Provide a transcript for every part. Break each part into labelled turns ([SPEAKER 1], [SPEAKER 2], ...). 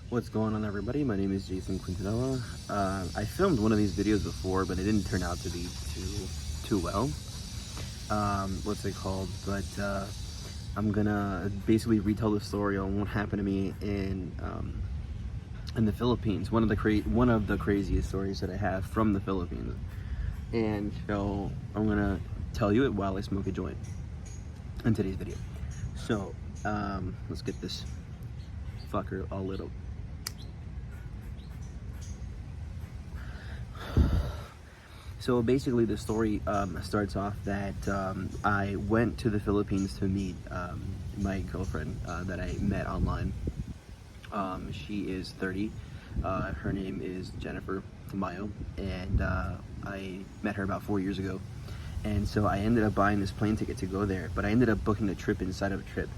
[SPEAKER 1] What's going on, everybody? My name is Jason Quintanilla. I filmed one of these videos before, but it didn't turn out to be too well. What's it called? But I'm gonna basically retell the story on what happened to me in the Philippines. One of the craziest stories that I have from the Philippines. And so I'm gonna tell you it while I smoke a joint in today's video. So let's get this fucker all lit up. So basically the story starts off that I went to the Philippines to meet my girlfriend that I met online. She is 30. Her name is Jennifer Tamayo, and I met her about 4 years ago. And so I ended up buying this plane ticket to go there, but I ended up booking a trip inside of a trip.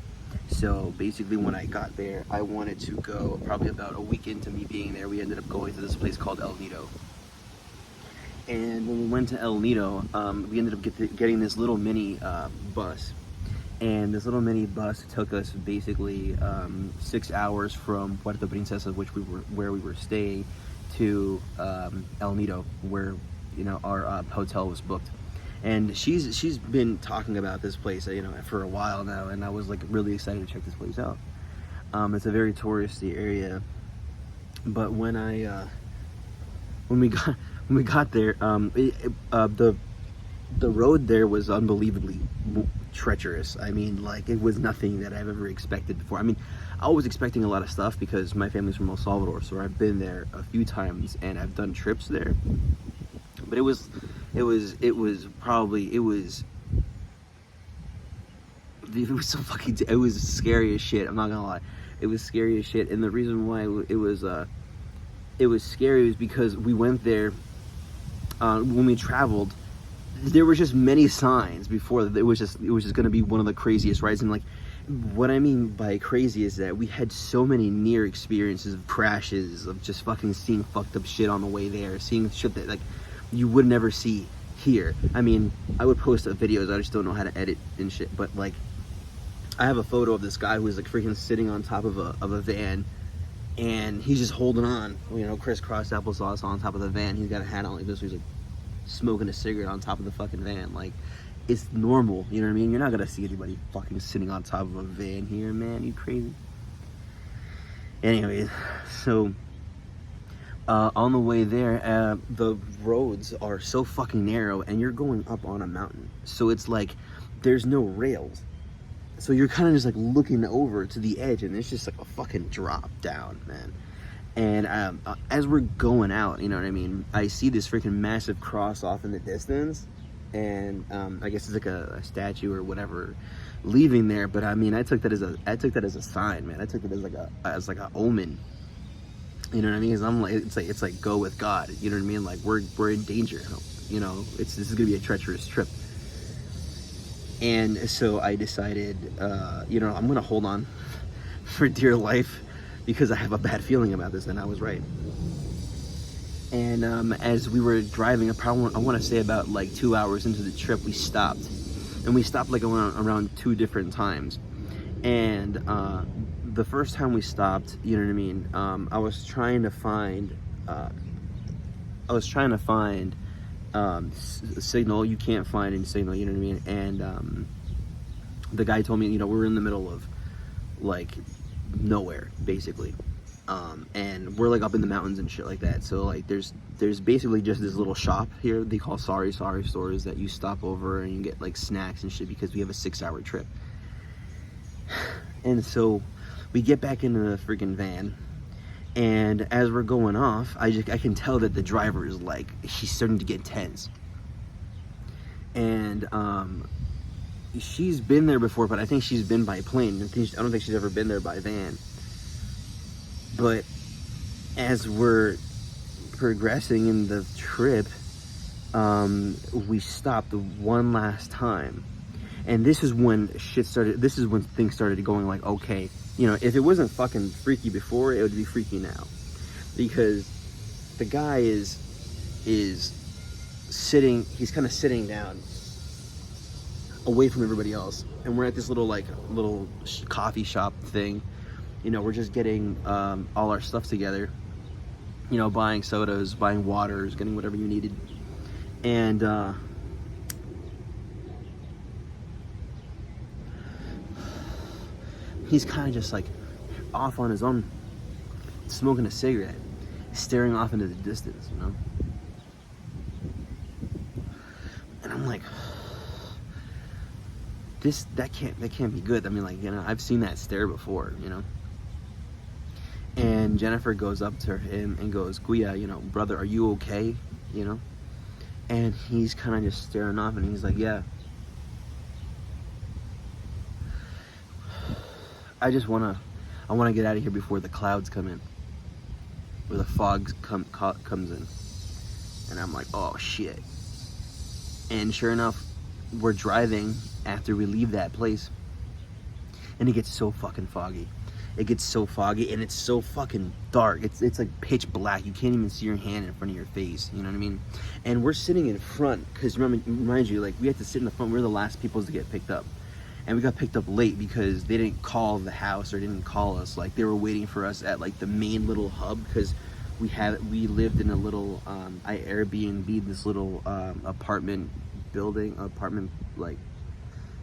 [SPEAKER 1] So basically when I got there, I wanted to go probably about a week into me being there. We ended up going to this place called El Nido. And when we went to El Nido, we ended up getting this little mini bus. And this little mini bus took us basically 6 hours from Puerto Princesa, where we were staying, to El Nido, where our hotel was booked. And she's been talking about this place for a while now, and I was like really excited to check this place out. It's a very touristy area, but when we got there, the road there was unbelievably treacherous. I mean, like, it was nothing that I've ever expected before. I mean, I was expecting a lot of stuff because my family's from El Salvador, so I've been there a few times and I've done trips there. But it was so fucking, it was scary as shit. I'm not gonna lie, it was scary as shit. And the reason why it was scary was because we went there when we traveled. There were just many signs before that it was just going to be one of the craziest rides. And like, what I mean by crazy is that we had so many near experiences of crashes, of just fucking seeing fucked up shit on the way there, seeing shit that like you would never see here. I mean, I would post videos, I just don't know how to edit and shit, but like, I have a photo of this guy who's like freaking sitting on top of a van, and he's just holding on, crisscross applesauce on top of the van. He's got a hat on like this, he's like smoking a cigarette on top of the fucking van. Like, it's normal, you know what I mean? You're not gonna see anybody fucking sitting on top of a van here, man. You crazy? Anyways, so on the way there, the roads are so fucking narrow, and you're going up on a mountain, so it's like there's no rails. So you're kind of just like looking over to the edge, and it's just like a fucking drop down, man. And as we're going out, you know what I mean, I see this freaking massive cross off in the distance, and I guess it's like a statue or whatever leaving there. But I mean, I took that as a sign, man. I took it as like a omen. You know what I mean? Because I'm like, it's like go with God. You know what I mean? Like, we're in danger. This is gonna be a treacherous trip. And so I decided, I'm gonna hold on for dear life, because I have a bad feeling about this, and I was right. And as we were driving, I want to say about like 2 hours into the trip, we stopped. And we stopped like around 2 different times. And the first time we stopped, you know what I mean, I was trying to find signal. You can't find any signal, you know what I mean? And the guy told me, we're in the middle of like nowhere, basically, and we're like up in the mountains and shit like that. So like there's basically just this little shop here they call sorry stores that you stop over and you get like snacks and shit, because we have a 6-hour trip. And so we get back into the freaking van, and as we're going off, I can tell that the driver is like, she's starting to get tense. And she's been there before, but I think she's been by plane. I don't think she's ever been there by van. But as we're progressing in the trip, we stopped one last time. And this is when things started going like, okay, if it wasn't fucking freaky before, it would be freaky now. Because the guy is sitting, he's kind of sitting down away from everybody else, and we're at this little coffee shop thing, You know, we're just getting all our stuff together. You know, buying sodas, buying waters, getting whatever you needed. And he's kind of just like off on his own, smoking a cigarette, staring off into the distance, you know? And I'm like, that can't be good. I mean, like, you know, I've seen that stare before, you know? And Jennifer goes up to him and goes, Guya, you know, brother, are you okay? You know? And he's kind of just staring off, and he's like, yeah. I want to get out of here before the clouds come in, or the fog comes in. And I'm like, oh shit. And sure enough, we're driving after we leave that place, and it gets so fucking foggy. It gets so foggy, and it's so fucking dark. It's like pitch black. You can't even see your hand in front of your face. You know what I mean? And we're sitting in front, because remind you, like, we had to sit in the front. We're the last people to get picked up. And we got picked up late because they didn't call the house or didn't call us. Like, they were waiting for us at like the main little hub, because we lived in a little I Airbnb this little apartment like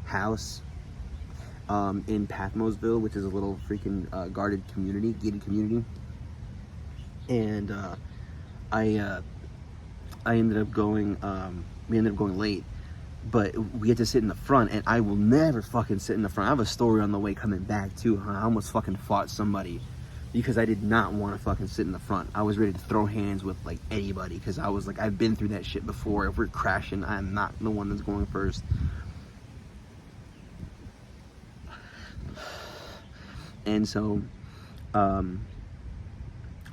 [SPEAKER 1] house in Patmosville, which is a little freaking gated community. And I ended up going. We ended up going late. But we had to sit in the front, and I will never fucking sit in the front. I have a story on the way coming back too. I almost fucking fought somebody because I did not want to fucking sit in the front. I was ready to throw hands with like anybody, because I was like, I've been through that shit before. If we're crashing, I'm not the one that's going first. And so,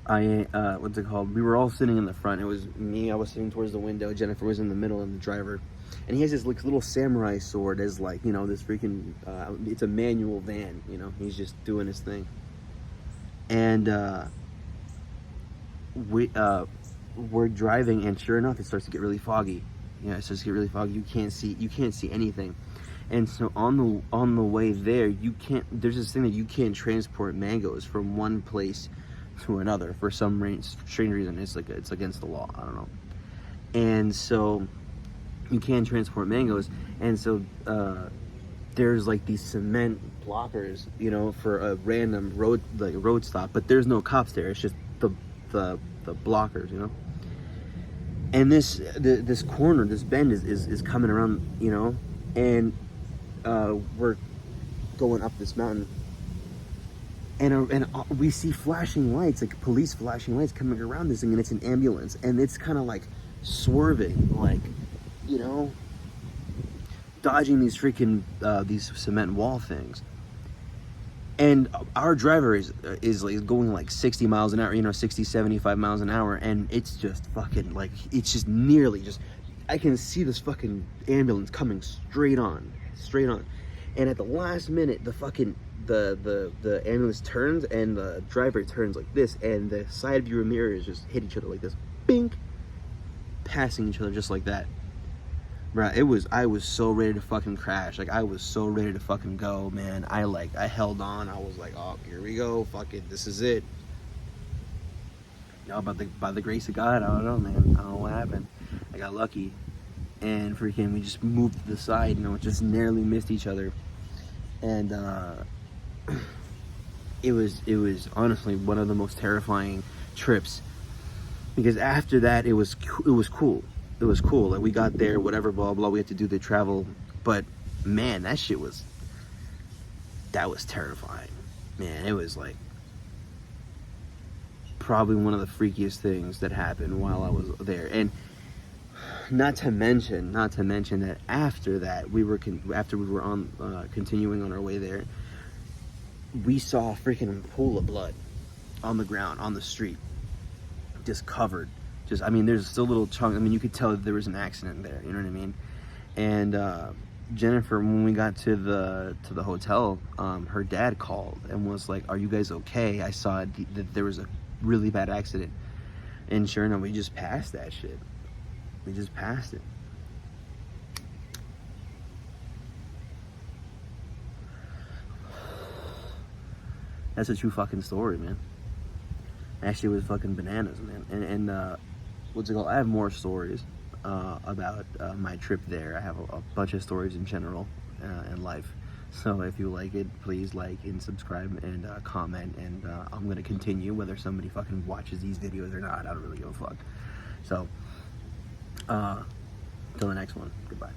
[SPEAKER 1] what's it called? We were all sitting in the front. It was me. I was sitting towards the window. Jennifer was in the middle, and the driver. And he has this like little samurai sword as like, you know, this freaking, it's a manual van, you know, he's just doing his thing. And we're driving, and sure enough, it starts to get really foggy. You know, it starts to get really foggy. You can't see anything. And so on the way there, there's this thing that you can't transport mangoes from one place to another for some strange reason. It's against the law. I don't know. And so you can transport mangoes, and so there's like these cement blockers, you know, for a random road stop, but there's no cops there. It's just the blockers, you know. And this corner, this bend is coming around, you know, and we're going up this mountain, and we see flashing lights, like police flashing lights coming around this thing, and it's an ambulance, and it's kind of like swerving, like, you know, dodging these freaking these cement wall things. And our driver is like going like 60 miles an hour, you know, 60, 75 miles an hour, and it's just fucking like, it's just nearly just, I can see this fucking ambulance coming straight on. And at the last minute, the fucking the ambulance turns, and the driver turns like this, and the side view mirrors just hit each other like this, bink, passing each other just like that. Bruh, I was so ready to fucking crash. Like, I was so ready to fucking go, man. I held on. I was like, oh, here we go. Fuck it. This is it. You know, by the grace of God, I don't know, man. I don't know what happened. I got lucky. And freaking, we just moved to the side, you know, just narrowly missed each other. And, it was honestly one of the most terrifying trips. Because after that, it was cool. It was cool. Like, we got there, whatever, blah, blah. We had to do the travel. But, man, that was terrifying. Man, it was, like, probably one of the freakiest things that happened while I was there. And not to mention that after that, after we were on, continuing on our way there, we saw a freaking pool of blood on the ground, on the street, just covered. I mean, there's still a little chunk. I mean, you could tell that there was an accident there. You know what I mean? And Jennifer, when we got to the hotel, her dad called and was like, "Are you guys okay? I saw that there was a really bad accident." And sure enough, we just passed that shit. We just passed it. That's a true fucking story, man. Actually, it was fucking bananas, man. And what's it called? I have more stories about my trip there. I have a bunch of stories in general in life. So if you like it, please like and subscribe and comment. And I'm gonna continue whether somebody fucking watches these videos or not. I don't really give a fuck. So, till the next one. Goodbye.